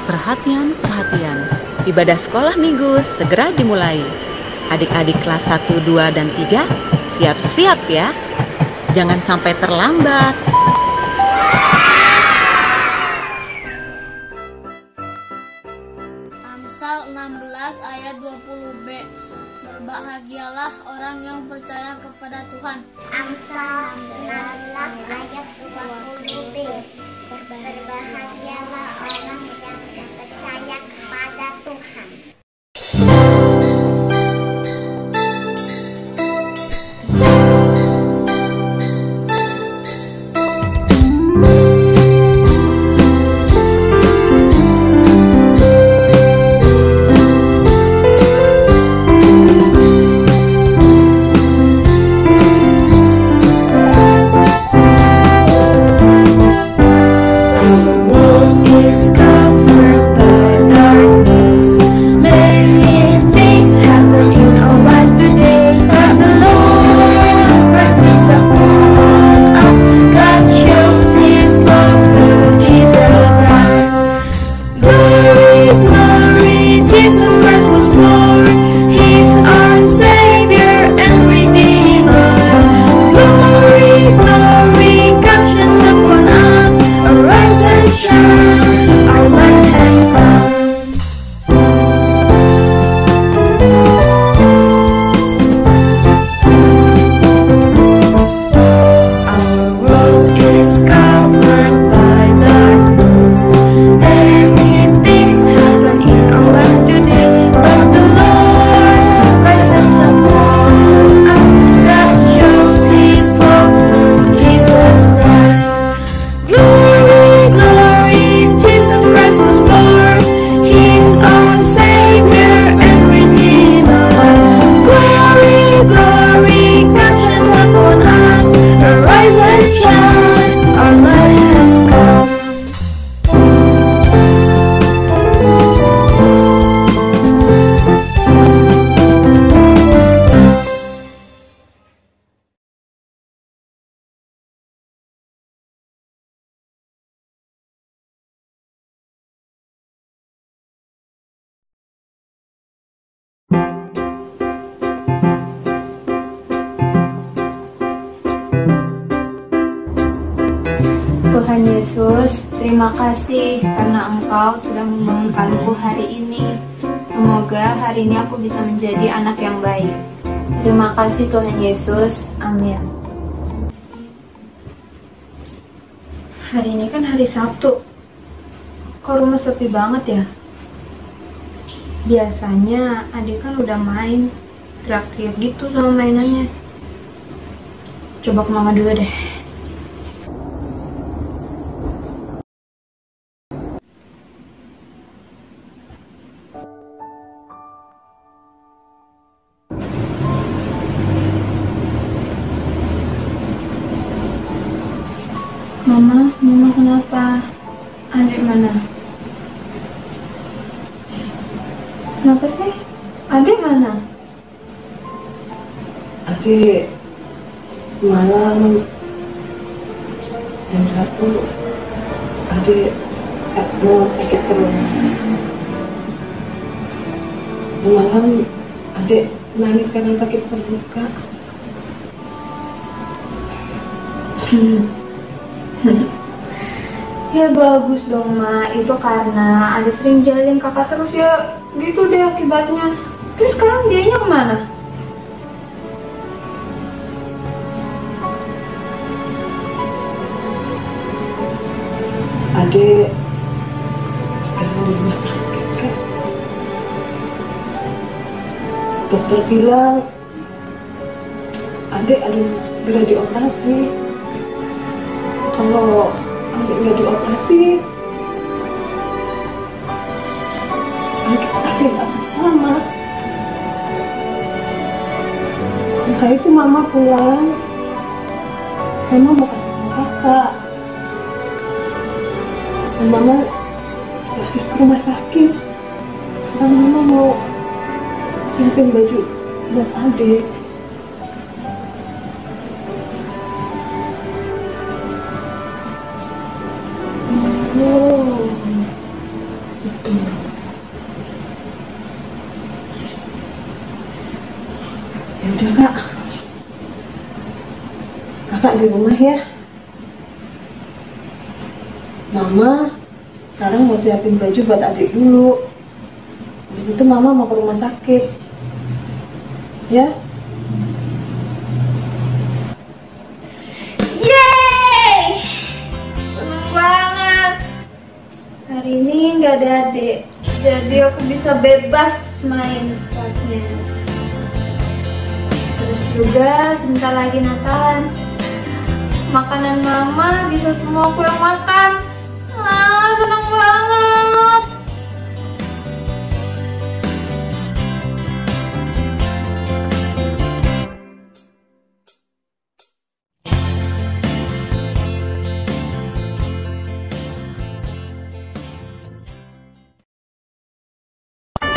Perhatian, perhatian. Ibadah sekolah minggu segera dimulai. Adik-adik kelas 1, 2, dan 3, siap-siap ya. Jangan sampai terlambat. Amsal 16 ayat 20b. Berbahagialah orang yang percaya kepada Tuhan. Amsal 16 ayat 20b. Berbahagialah orang yang percaya kepada Tuhan. Tuhan Yesus, terima kasih karena Engkau sudah membangunkanku hari ini. Semoga hari ini aku bisa menjadi anak yang baik. Terima kasih Tuhan Yesus, amin. Hari ini kan hari Sabtu. Kok rumah sepi banget ya? Biasanya adik kan udah main, teriak-teriak gitu sama mainannya. Coba ke mama dulu deh. Mama kenapa? Adik mana? Kenapa sih? Adik mana? Adik semalam jam 1 adik sakit perut. Malam adik nangis karena sakit perut, Kak. Ya bagus dong Ma, itu karena ada sering jahilin kakak terus ya, gitu deh akibatnya. Terus sekarang dianya kemana? Adik sekarang di rumah sakit, Kak. Dokter bilang adik harus segera dioperasi. Kalau adik nggak dioperasi, adik nggak akan selamat. Setelah itu mama pulang, mama mau kasih tahu kakak. Dan mama harus ke rumah sakit. Dan mama mau siapin baju buat adik. Oh, gitu. Ya udah kak, kakak di rumah ya. Mama sekarang mau siapin baju buat adik dulu. Habis itu mama mau ke rumah sakit. Ya? Yeay! Seneng banget. Hari ini nggak ada adik, jadi aku bisa bebas main sepuasnya. Terus juga sebentar lagi Natal. Makanan mama bisa semua aku yang makan. Seneng banget.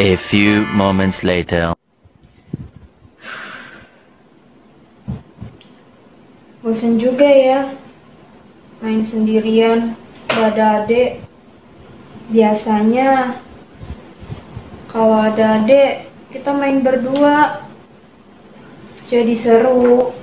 A few moments later. Bosan juga ya main sendirian, gak ada adik. Biasanya kalau ada adik kita main berdua, jadi seru.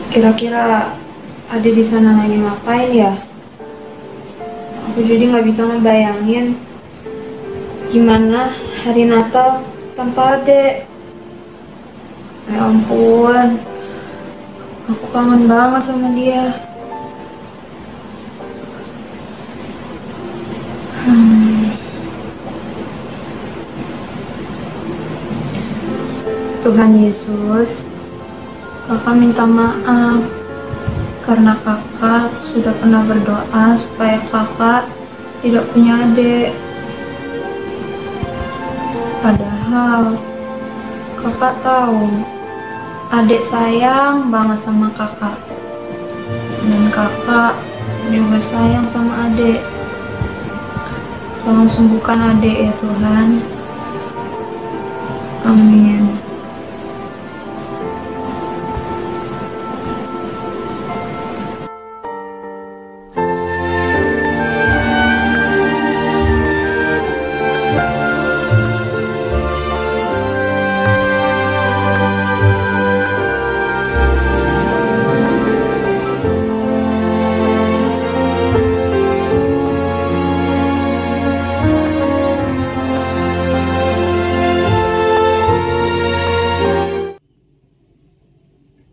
Kira-kira ada di sana lagi ngapain ya? Aku jadi nggak bisa ngebayangin gimana hari Natal tanpa adek. Ya ampun, aku kangen banget sama dia. Tuhan Yesus, kakak minta maaf karena kakak sudah pernah berdoa supaya kakak tidak punya adik. Padahal kakak tahu adik sayang banget sama kakak, dan kakak juga sayang sama adik. Tolong sembuhkan adik ya Tuhan. Amin.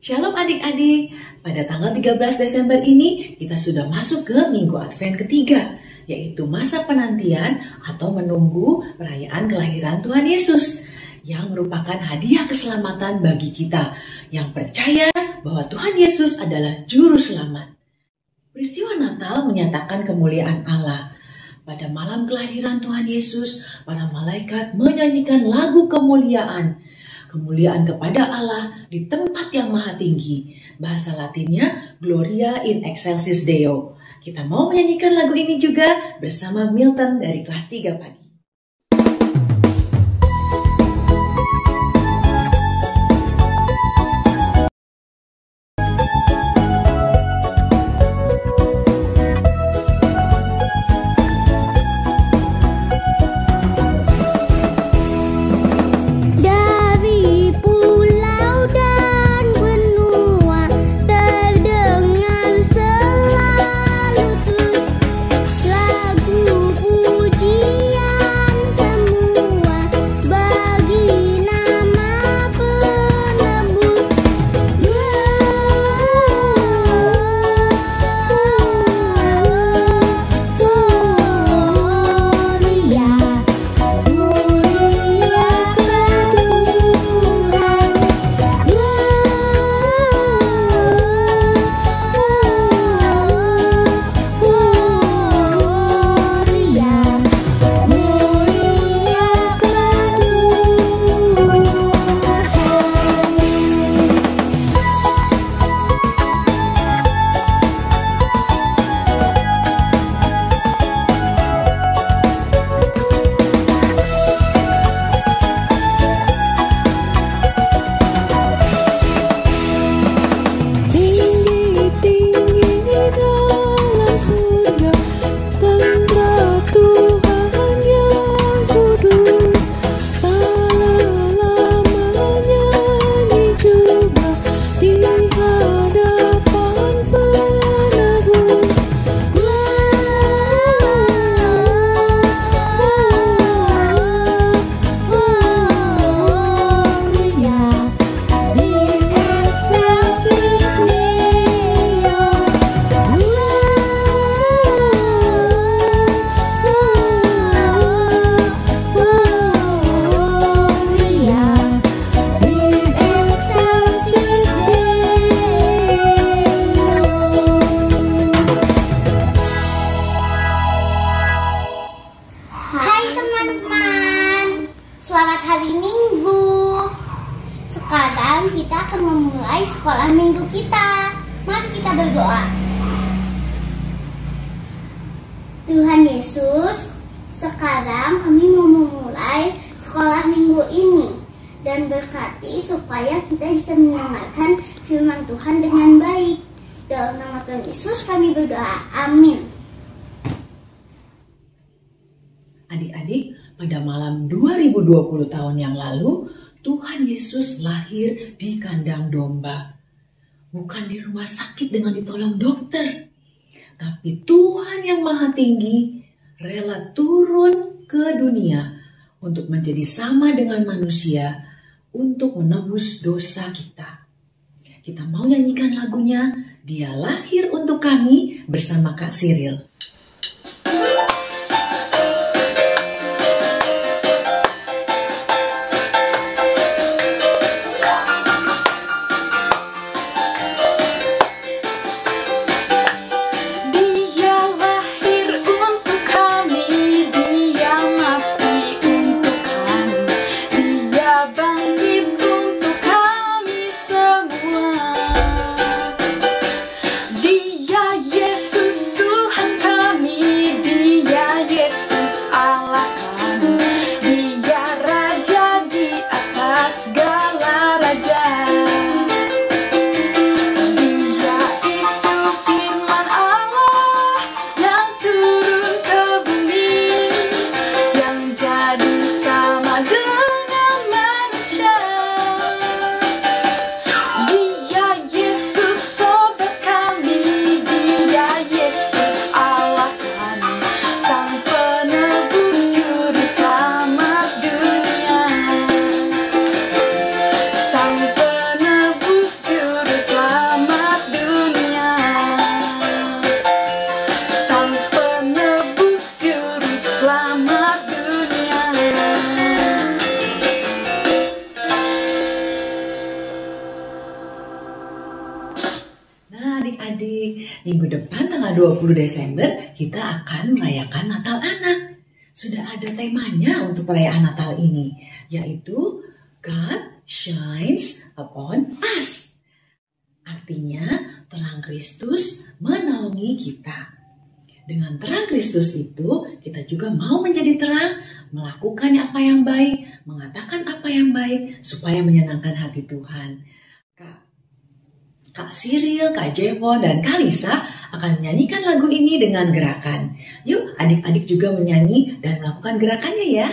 Shalom adik-adik, pada tanggal 13 Desember ini kita sudah masuk ke Minggu Advent ketiga, yaitu masa penantian atau menunggu perayaan kelahiran Tuhan Yesus, yang merupakan hadiah keselamatan bagi kita yang percaya bahwa Tuhan Yesus adalah Juru Selamat. Peristiwa Natal menyatakan kemuliaan Allah. Pada malam kelahiran Tuhan Yesus, para malaikat menyanyikan lagu kemuliaan. Kemuliaan kepada Allah di tempat yang maha tinggi. Bahasa Latinnya Gloria in Excelsis Deo. Kita mau menyanyikan lagu ini juga bersama Milton dari kelas 3 pagi. Selalu terus lagu pujian Sekarang kita akan memulai sekolah minggu kita. Mari kita berdoa. Tuhan Yesus, sekarang kami mau memulai sekolah minggu ini. Dan berkati supaya kita bisa mendengarkan firman Tuhan dengan baik. Dalam nama Tuhan Yesus kami berdoa. Amin. Adik-adik, pada malam 2020 tahun yang lalu, Tuhan Yesus lahir di kandang domba. Bukan di rumah sakit dengan ditolong dokter. Tapi Tuhan yang Maha Tinggi rela turun ke dunia untuk menjadi sama dengan manusia untuk menebus dosa kita. Kita mau nyanyikan lagunya, Dia Lahir Untuk Kami bersama Kak Siril. Minggu depan tanggal 20 Desember kita akan merayakan Natal Anak. Sudah ada temanya untuk perayaan Natal ini, yaitu God shines upon us. Artinya terang Kristus menaungi kita. Dengan terang Kristus itu kita juga mau menjadi terang, melakukan apa yang baik, mengatakan apa yang baik supaya menyenangkan hati Tuhan. Kak Siril, Kak Jevon, dan Kak Lisa akan menyanyikan lagu ini dengan gerakan. Yuk adik-adik juga menyanyi dan melakukan gerakannya ya.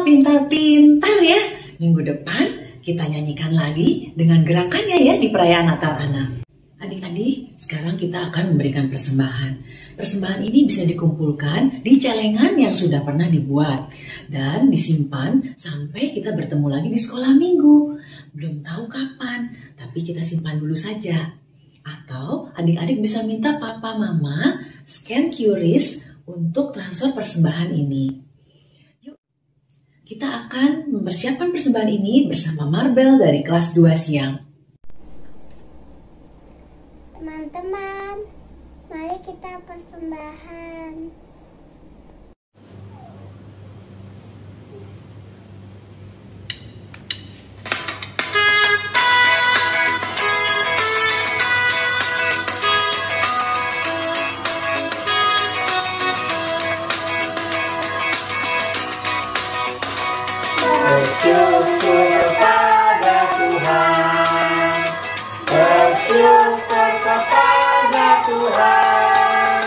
Pintar-pintar ya. Minggu depan kita nyanyikan lagi dengan gerakannya ya di perayaan Natal Anak. Adik-adik, sekarang kita akan memberikan persembahan. Persembahan ini bisa dikumpulkan di celengan yang sudah pernah dibuat dan disimpan sampai kita bertemu lagi di sekolah minggu. Belum tahu kapan, tapi kita simpan dulu saja. Atau adik-adik bisa minta papa mama scan QRIS untuk transfer persembahan ini. Yuk, kita akan mempersiapkan persembahan ini bersama Marbel dari kelas 2 siang. Teman-teman, mari kita persembahan. Bersyukur kepada Tuhan, bersyukur kepada Tuhan,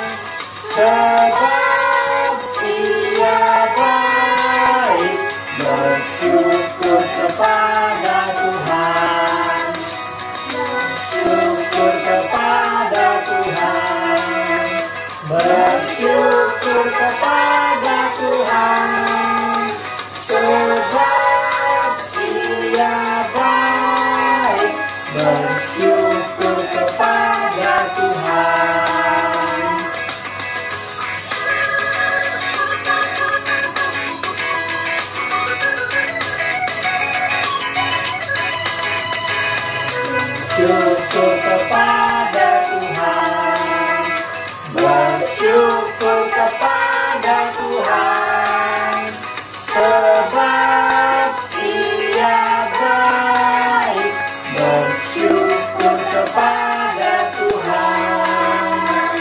sebab Dia baik. Bersyukur kepada Tuhan, bersyukur kepada Tuhan, bersyukur kepada Tuhan, sebab Dia baik. Bersyukur kepada Tuhan. Bersyukur kepada Tuhan, bersyukur kepada Tuhan, sebab Dia baik. Bersyukur kepada Tuhan.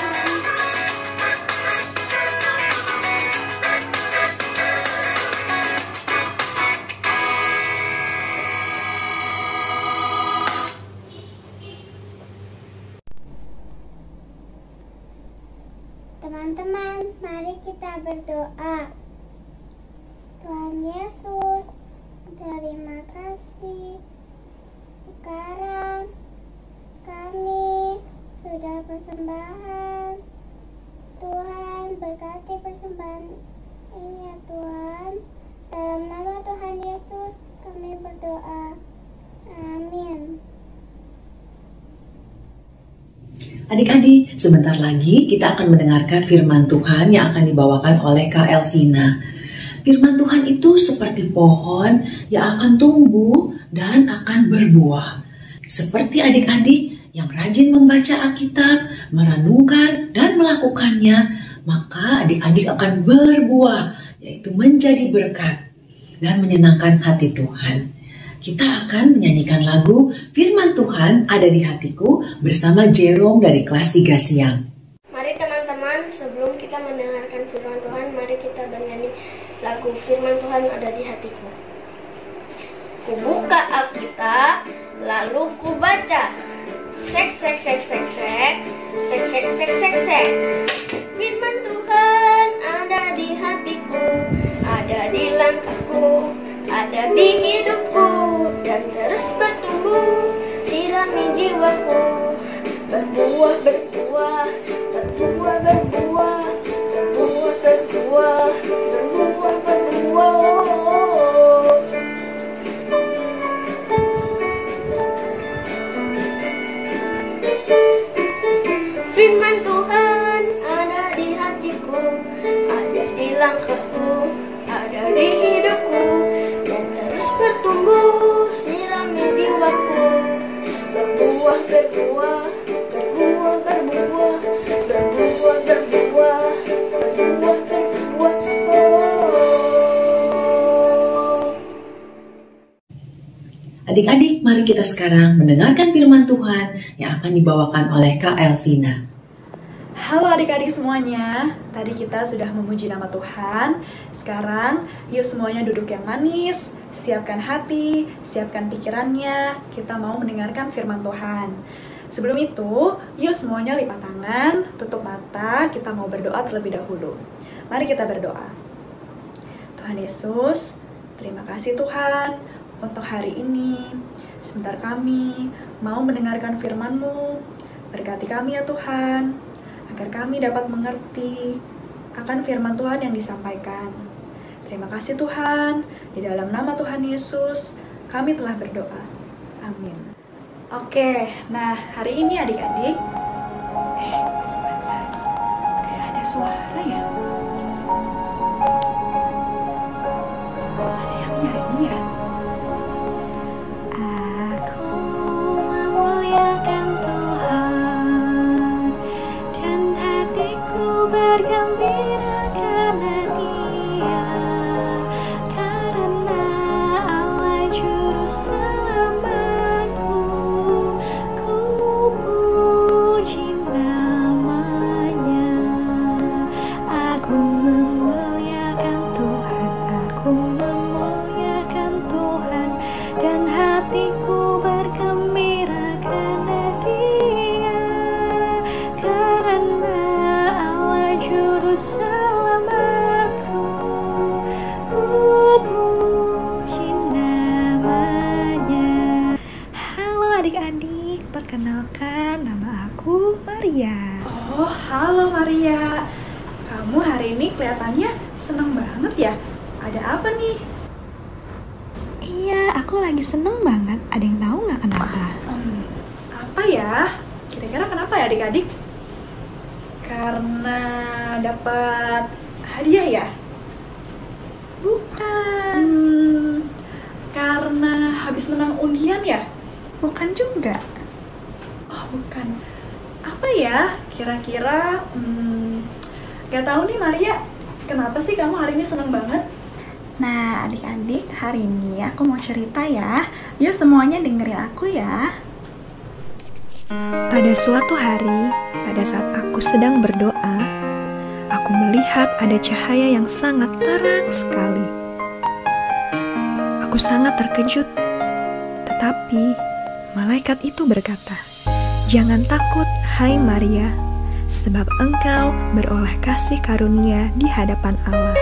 Teman-teman, mari kita berdoa. Tuhan Yesus, terima kasih. Sekarang kami sudah persembahan. Tuhan berkati persembahan ini ya Tuhan. Dalam nama Tuhan Yesus kami berdoa. Amin. Adik-adik, sebentar lagi kita akan mendengarkan firman Tuhan yang akan dibawakan oleh Kak Elvina. Firman Tuhan itu seperti pohon yang akan tumbuh dan akan berbuah. Seperti adik-adik yang rajin membaca Alkitab, merenungkan dan melakukannya, maka adik-adik akan berbuah, yaitu menjadi berkat dan menyenangkan hati Tuhan. Kita akan menyanyikan lagu Firman Tuhan Ada di Hatiku bersama Jerome dari kelas 3 siang. Mari teman-teman, sebelum kita mendengarkan firman Tuhan, mari kita bernyanyi lagu Firman Tuhan Ada di Hatiku. Ku buka Alkitab, lalu ku baca. Sek sek sek sek sek, sek sek sek sek sek. Firman Tuhan ada di hatiku, ada di langkahku, ada di hidupku, dan terus bertumbuh, sirami jiwaku, berbuah berbuah, berbuah berbuah, berbuah berbuah, berbuah berbuah. Firman Tuhan ada di hatiku, ada di langkahku, ada di hidupku, dan terus bertumbuh, sirami jiwaku, berbuah berbuah, berbuah berbuah, berbuah berbuah, berbuah berbuah. Adik-adik, mari kita sekarang mendengarkan firman Tuhan yang akan dibawakan oleh Kak Elvina. Halo adik-adik semuanya, tadi kita sudah memuji nama Tuhan. Sekarang yuk semuanya duduk yang manis, siapkan hati, siapkan pikirannya. Kita mau mendengarkan firman Tuhan. Sebelum itu, yuk semuanya lipat tangan, tutup mata, kita mau berdoa terlebih dahulu. Mari kita berdoa. Tuhan Yesus, terima kasih Tuhan untuk hari ini. Sebentar kami mau mendengarkan firman-Mu. Berkati kami ya Tuhan, agar kami dapat mengerti akan firman Tuhan yang disampaikan. Terima kasih Tuhan, di dalam nama Tuhan Yesus, kami telah berdoa. Amin. Oke, nah hari ini adik-adik, sebentar, kayak ada suara ya. Ada yang nyanyi ya. Aku memuliakan Tuhan dan hatiku bergembira karena Dia, karena Allah juru selamatku. Ku puji namanya. Aku memuliakan Tuhan, aku memuliakan Tuhan, dan hatiku bergembira karena Dia, karena Allah juru selamatku. Ku puji namanya. Halo adik-adik, perkenalkan nama aku Maria. Oh, halo Maria. Kamu hari ini kelihatannya seneng banget ya. Ada apa nih? Iya, aku lagi seneng banget. Ada yang tahu nggak kenapa? Apa ya? Kira-kira kenapa ya adik-adik? Karena dapat hadiah ya? Bukan. Karena habis menang undian ya? Bukan juga. Oh, bukan. Apa ya? Kira-kira gak tahu nih Maria. Kenapa sih kamu hari ini seneng banget? Nah, adik-adik, hari ini aku mau cerita ya. Yuk semuanya dengerin aku ya. Pada suatu hari, pada saat aku sedang berdoa, aku melihat ada cahaya yang sangat terang sekali. Aku sangat terkejut. Tetapi, malaikat itu berkata, "Jangan takut, hai Maria, sebab engkau beroleh kasih karunia di hadapan Allah.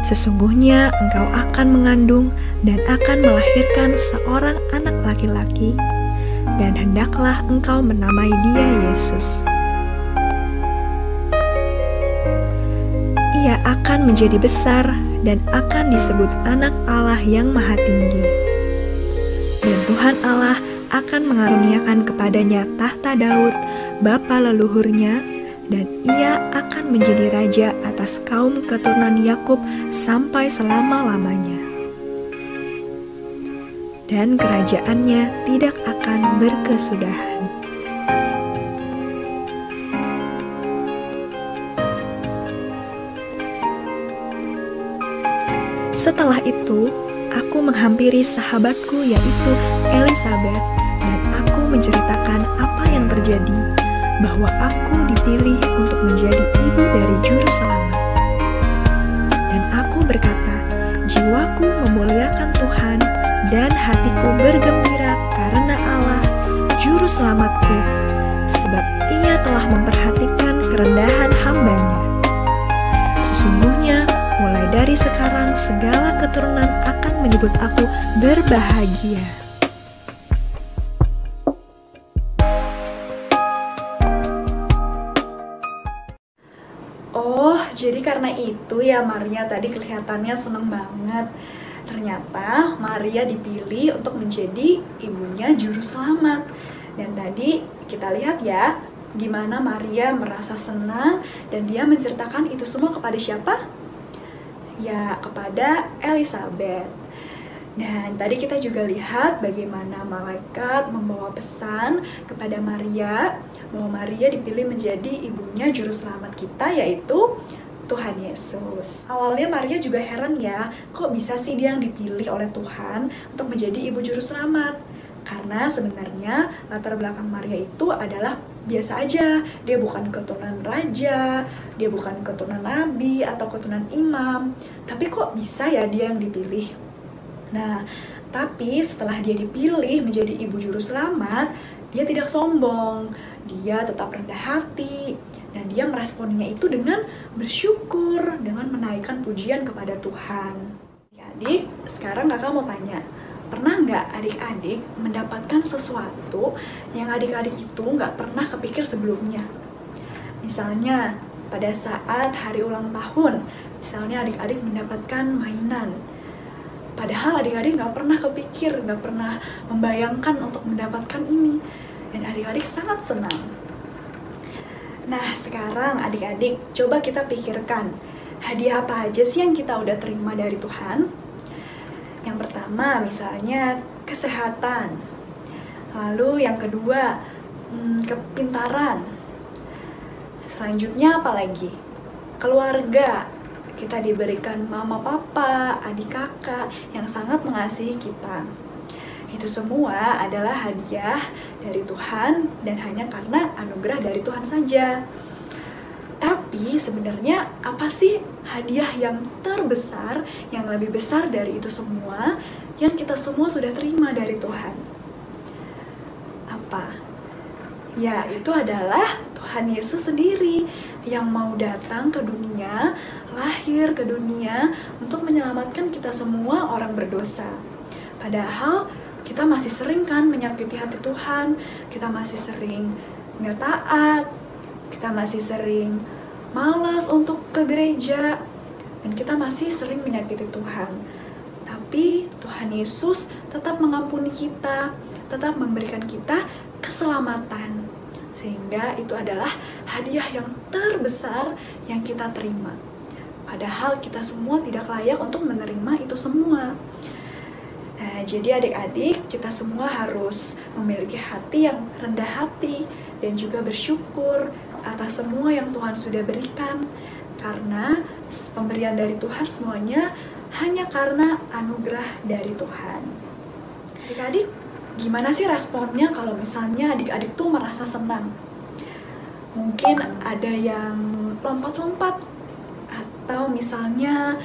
Sesungguhnya engkau akan mengandung dan akan melahirkan seorang anak laki-laki, dan hendaklah engkau menamai dia Yesus. Ia akan menjadi besar dan akan disebut Anak Allah yang Maha Tinggi. Dan Tuhan Allah akan mengaruniakan kepadanya tahta Daud, bapa leluhurnya, dan ia akan menjadi raja atas kaum keturunan Yakub sampai selama-lamanya. Dan kerajaannya tidak akan berkesudahan." Setelah itu, aku menghampiri sahabatku yaitu Elizabeth, dan aku menceritakan apa yang terjadi, bahwa aku dipilih untuk menjadi ibu dari Juru Selamat. Dan aku berkata, jiwaku memuliakan Tuhan, dan hatiku bergembira karena Allah, Juru Selamatku, sebab Ia telah memperhatikan kerendahan hamba-Nya. Sesungguhnya, mulai dari sekarang segala keturunan akan menyebut aku berbahagia. Oh, jadi karena itu ya Maria tadi kelihatannya seneng banget. Ternyata Maria dipilih untuk menjadi ibunya Juru Selamat. Dan tadi kita lihat ya, gimana Maria merasa senang dan dia menceritakan itu semua kepada siapa? Ya, kepada Elizabeth. Dan tadi kita juga lihat bagaimana malaikat membawa pesan kepada Maria bahwa Maria dipilih menjadi ibunya Juru Selamat kita, yaitu Tuhan Yesus. Awalnya Maria juga heran ya, kok bisa sih dia yang dipilih oleh Tuhan untuk menjadi ibu Juru Selamat? Karena sebenarnya latar belakang Maria itu adalah biasa aja. Dia bukan keturunan raja, dia bukan keturunan nabi atau keturunan imam. Tapi kok bisa ya dia yang dipilih? Nah, tapi setelah dia dipilih menjadi ibu Juru Selamat, dia tidak sombong. Dia tetap rendah hati, dan dia meresponinya itu dengan bersyukur, dengan menaikkan pujian kepada Tuhan. Adik, sekarang kakak mau tanya, Pernah nggak adik-adik mendapatkan sesuatu yang adik-adik itu nggak pernah kepikir sebelumnya? Misalnya pada saat hari ulang tahun, misalnya adik-adik mendapatkan mainan. Padahal adik-adik nggak pernah kepikir, nggak pernah membayangkan untuk mendapatkan ini. Dan adik-adik sangat senang. Nah, sekarang adik-adik coba kita pikirkan, hadiah apa aja sih yang kita udah terima dari Tuhan? Yang pertama misalnya kesehatan. Lalu yang kedua kepintaran. Selanjutnya apa lagi? Keluarga. Kita diberikan mama papa, adik kakak yang sangat mengasihi kita. Itu semua adalah hadiah dari Tuhan dan hanya karena anugerah dari Tuhan saja. Tapi sebenarnya apa sih hadiah yang terbesar, yang lebih besar dari itu semua, yang kita semua sudah terima dari Tuhan? Apa? Ya, itu adalah Tuhan Yesus sendiri yang mau datang ke dunia, lahir ke dunia untuk menyelamatkan kita semua orang berdosa. Padahal kita masih sering kan menyakiti hati Tuhan, kita masih sering nggak taat, kita masih sering malas untuk ke gereja, dan kita masih sering menyakiti Tuhan. Tapi Tuhan Yesus tetap mengampuni kita, tetap memberikan kita keselamatan. Sehingga itu adalah hadiah yang terbesar yang kita terima. Padahal kita semua tidak layak untuk menerima itu semua. Nah, jadi adik-adik, kita semua harus memiliki hati yang rendah hati dan juga bersyukur atas semua yang Tuhan sudah berikan. Karena pemberian dari Tuhan semuanya hanya karena anugerah dari Tuhan. Adik-adik, gimana sih responnya kalau misalnya adik-adik tuh merasa senang? Mungkin ada yang lompat-lompat, atau misalnya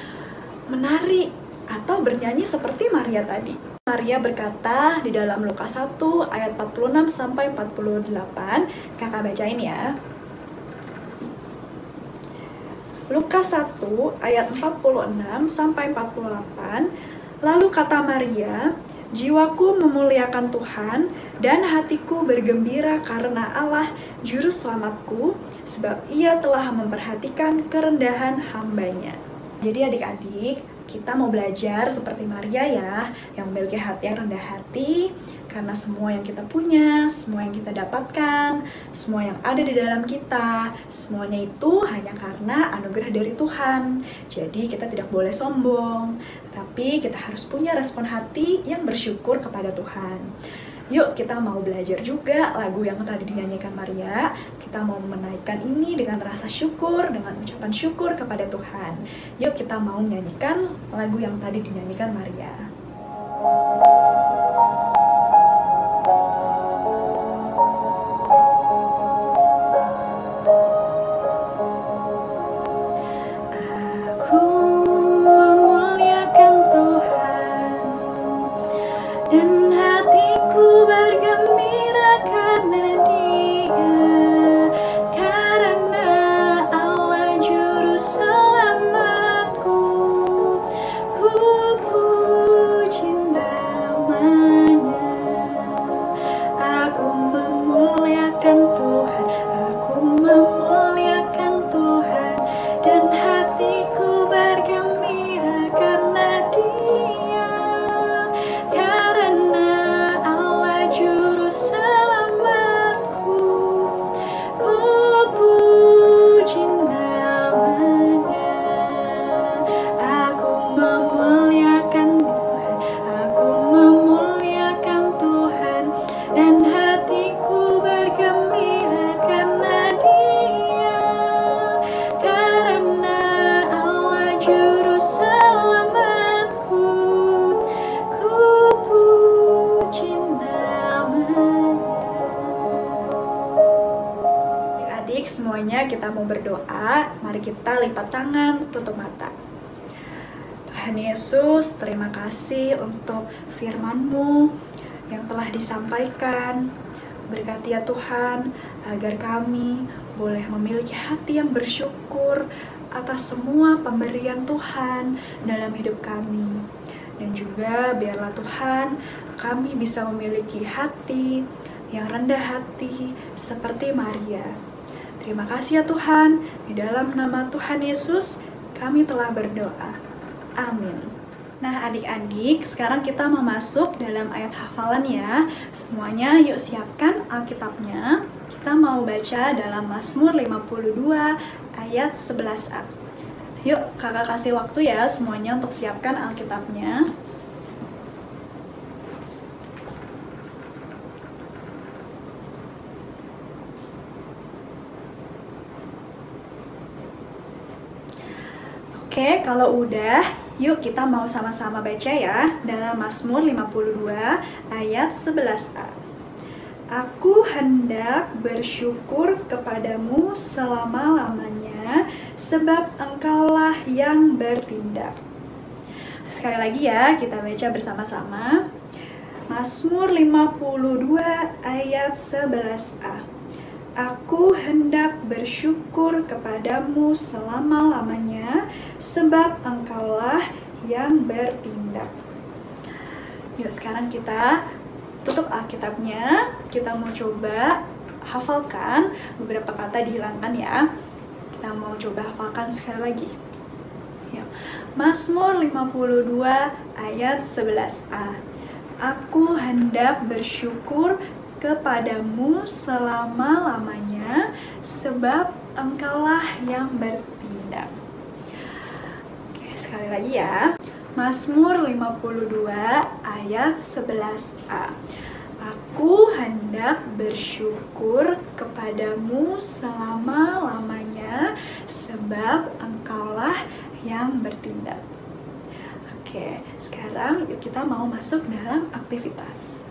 menari, atau bernyanyi seperti Maria tadi. Maria berkata di dalam Lukas 1 ayat 46 sampai 48, kakak bacain ya. Lukas 1 ayat 46 sampai 48, lalu kata Maria, jiwaku memuliakan Tuhan dan hatiku bergembira karena Allah juru selamatku, sebab ia telah memperhatikan kerendahan hambanya. Jadi adik-adik, kita mau belajar seperti Maria ya, yang memiliki hati yang rendah hati, karena semua yang kita punya, semua yang kita dapatkan, semua yang ada di dalam kita, semuanya itu hanya karena anugerah dari Tuhan. Jadi kita tidak boleh sombong, tapi kita harus punya respon hati yang bersyukur kepada Tuhan. Yuk kita mau belajar juga lagu yang tadi dinyanyikan Maria. Kita mau menaikkan ini dengan rasa syukur, dengan ucapan syukur kepada Tuhan. Yuk kita mau menyanyikan lagu yang tadi dinyanyikan Maria. Aku memuliakan Tuhan dan hatiku bergembira karena Dia, karena Allah juru selamatku. Ku puji namanya. Aku memuliakan Tuhan, aku memuliakan Tuhan, dan hatiku bergembira karena Dia, karena Allah juru selamatku. Ku puji namanya. Aku memuliakan Tuhan, aku memuliakan Tuhan, dan hatiku bergembira karena Dia, karena Allah juru selamatku. Ku puji namanya. Adik-adik semuanya, kita mau berdoa. Mari kita lipat tangan, tutup mata. Tuhan Yesus, terima kasih untuk firman-Mu yang telah disampaikan. Berkati ya Tuhan, agar kami boleh memiliki hati yang bersyukur atas semua pemberian Tuhan dalam hidup kami. Dan juga biarlah Tuhan kami bisa memiliki hati yang rendah hati seperti Maria. Terima kasih ya Tuhan, di dalam nama Tuhan Yesus kami telah berdoa. Amin. Nah adik-adik, sekarang kita mau masuk dalam ayat hafalan ya. Semuanya yuk siapkan Alkitabnya. Kita mau baca dalam Mazmur 52 ayat 11a. Yuk kakak kasih waktu ya semuanya untuk siapkan Alkitabnya. Oke, kalau udah, yuk kita mau sama-sama baca ya dalam Mazmur 52 ayat 11a. Aku hendak bersyukur kepadamu selama-lamanya, sebab engkaulah yang bertindak. Sekali lagi ya, kita baca bersama-sama. Mazmur 52 ayat 11a. Aku hendak bersyukur kepadamu selama-lamanya, sebab engkaulah yang bertindak. Yuk sekarang kita tutup Alkitabnya. Kita mau coba hafalkan, beberapa kata dihilangkan ya. Kita mau coba hafalkan sekali lagi. Yuk. Mazmur 52 ayat 11a. Aku hendak bersyukur kepadamu selama-lamanya, sebab engkaulah yang bertindak. Oke, sekali lagi ya. Mazmur 52 ayat 11a. Aku hendak bersyukur kepadamu selama-lamanya, sebab engkaulah yang bertindak. Oke, sekarang yuk kita mau masuk dalam aktivitas.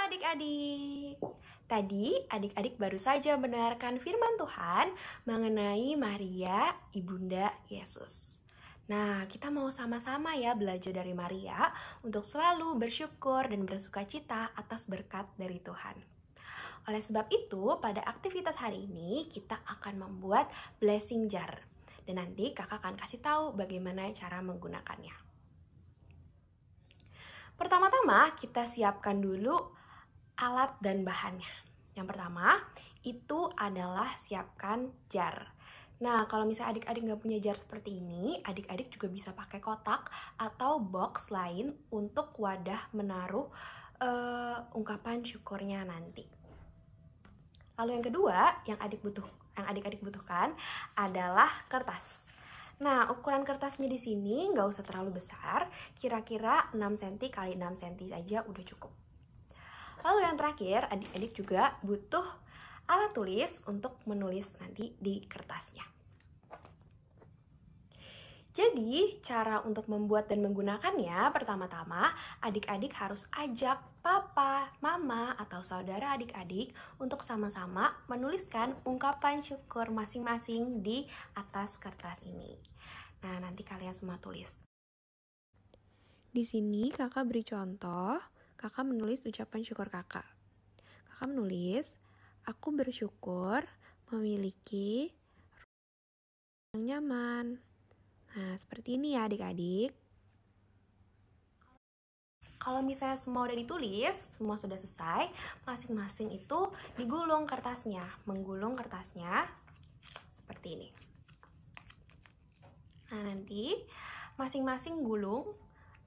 Adik-adik, tadi adik-adik baru saja mendengarkan firman Tuhan mengenai Maria, Ibunda Yesus. Nah, kita mau sama-sama ya belajar dari Maria untuk selalu bersyukur dan bersukacita atas berkat dari Tuhan. Oleh sebab itu, pada aktivitas hari ini kita akan membuat blessing jar. Dan nanti kakak akan kasih tahu bagaimana cara menggunakannya. Pertama-tama kita siapkan dulu alat dan bahannya. Yang pertama itu adalah siapkan jar. Nah, kalau misalnya adik-adik nggak punya jar seperti ini, adik-adik juga bisa pakai kotak atau box lain untuk wadah menaruh ungkapan syukurnya nanti. Lalu yang kedua yang adik-adik butuhkan adalah kertas. Nah, ukuran kertasnya di sini nggak usah terlalu besar, kira-kira 6 cm x 6 cm saja udah cukup. Lalu yang terakhir, adik-adik juga butuh alat tulis untuk menulis nanti di kertasnya. Jadi, cara untuk membuat dan menggunakannya, pertama-tama adik-adik harus ajak papa, mama, atau saudara adik-adik untuk sama-sama menuliskan ungkapan syukur masing-masing di atas kertas ini. Nah, nanti kalian semua tulis. Di sini kakak beri contoh. Kakak menulis ucapan syukur kakak. Kakak menulis, aku bersyukur memiliki rumah yang nyaman. Nah, seperti ini ya adik-adik. Kalau misalnya semua udah ditulis, semua sudah selesai, masing-masing itu digulung kertasnya. Menggulung kertasnya seperti ini. Nah, nanti masing-masing gulung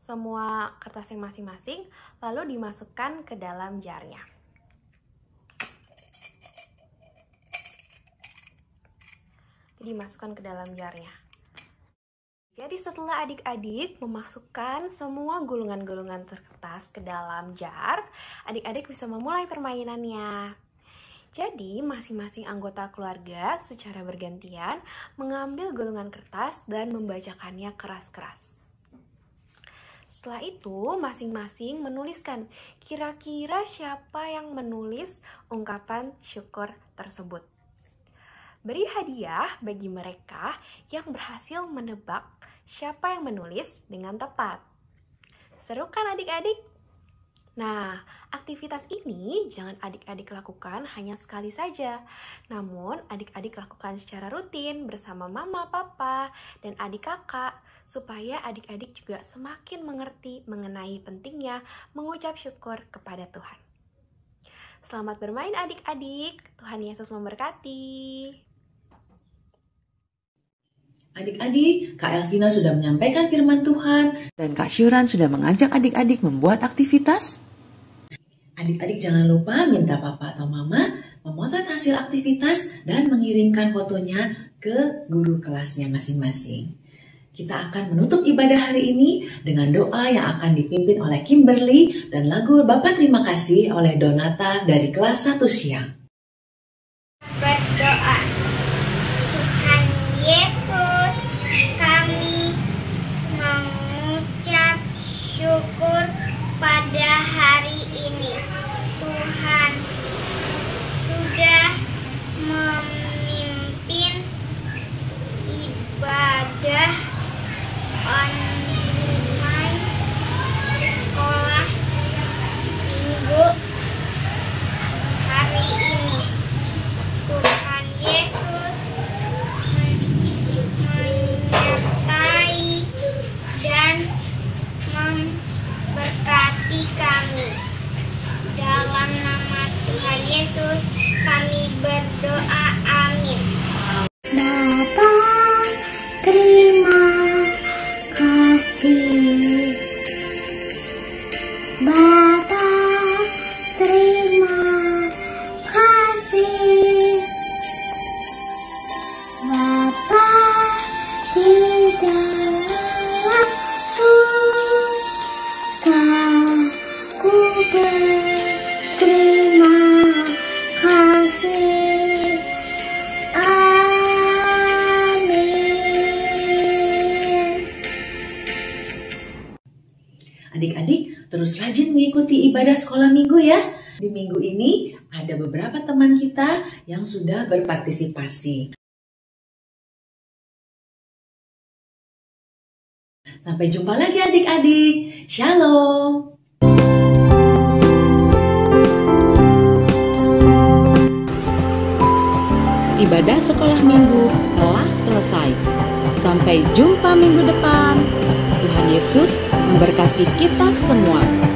semua kertasnya masing-masing, lalu dimasukkan ke dalam jarnya. Dimasukkan ke dalam jarnya. Jadi setelah adik-adik memasukkan semua gulungan-gulungan kertas ke dalam jar, adik-adik bisa memulai permainannya. Jadi masing-masing anggota keluarga secara bergantian mengambil gulungan kertas dan membacakannya keras-keras. Setelah itu, masing-masing menuliskan kira-kira siapa yang menulis ungkapan syukur tersebut. Beri hadiah bagi mereka yang berhasil menebak siapa yang menulis dengan tepat. Seru kan adik-adik? Nah, Aktivitas ini jangan adik-adik lakukan hanya sekali saja, namun adik-adik lakukan secara rutin bersama mama, papa, dan adik kakak, supaya adik-adik juga semakin mengerti mengenai pentingnya mengucap syukur kepada Tuhan. Selamat bermain adik-adik, Tuhan Yesus memberkati. Adik-adik, Kak Elvina sudah menyampaikan firman Tuhan dan Kak Syuran sudah mengajak adik-adik membuat aktivitas. Adik-adik jangan lupa minta papa atau mama memotret hasil aktivitas dan mengirimkan fotonya ke guru kelasnya masing-masing. Kita akan menutup ibadah hari ini dengan doa yang akan dipimpin oleh Kimberly dan lagu Bapa Terima Kasih oleh Donata dari kelas 1 siang. Berdoa. Tuhan Yesus, kami mengucap syukur pada hari ini. Tuhan sudah memimpin ibadah online sekolah minggu hari ini. Tuhan Yesus menyertai dan memberkati kami. Dalam nama Tuhan Yesus kami berdoa, amin. Bapa, terima kasih. Bapa, terima kasih. Bapa, tidak suka ku berterima kasih. Amin. Adik-adik terus rajin mengikuti ibadah sekolah minggu ya. Di minggu ini ada beberapa teman kita yang sudah berpartisipasi. Sampai jumpa lagi adik-adik. Shalom. Ibadah sekolah minggu telah selesai. Sampai jumpa minggu depan. Tuhan Yesus memberkati kita semua.